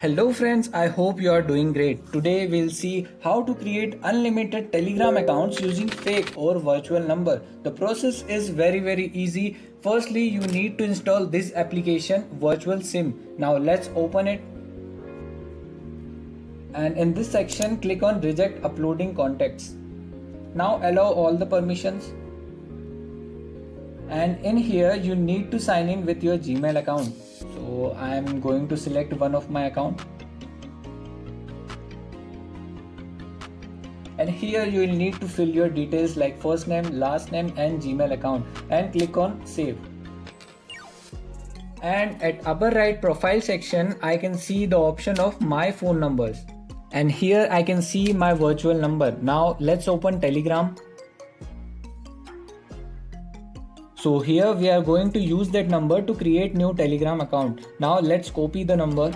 Hello friends, I hope you are doing great. Today we'll see how to create unlimited Telegram accounts using fake or virtual number. The process is very easy. Firstly, you need to install this application Virtual SIM. Now let's open it. And in this section, click on reject uploading contacts. Now allow all the permissions. And in here you need to sign in with your Gmail account. So I am going to select one of my account. And here you will need to fill your details like first name, last name and Gmail account and click on save. And at upper right profile section I can see the option of my phone numbers. And here I can see my virtual number. Now let's open Telegram. So here we are going to use that number to create new Telegram account. Now let's copy the number.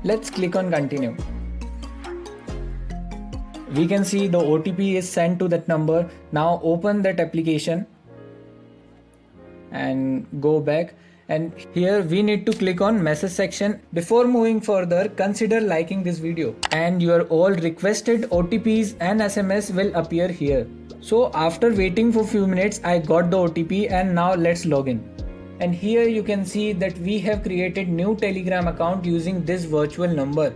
Let's click on continue. We can see the OTP is sent to that number. Now open that application and go back. And here we need to click on message section. Before moving further, consider liking this video and your all requested OTPs and SMS will appear here. So after waiting for few minutes, I got the OTP and now let's log in. And here you can see that we have created new Telegram account using this virtual number.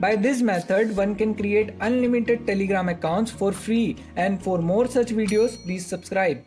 By this method, one can create unlimited Telegram accounts for free, and for more such videos, please subscribe.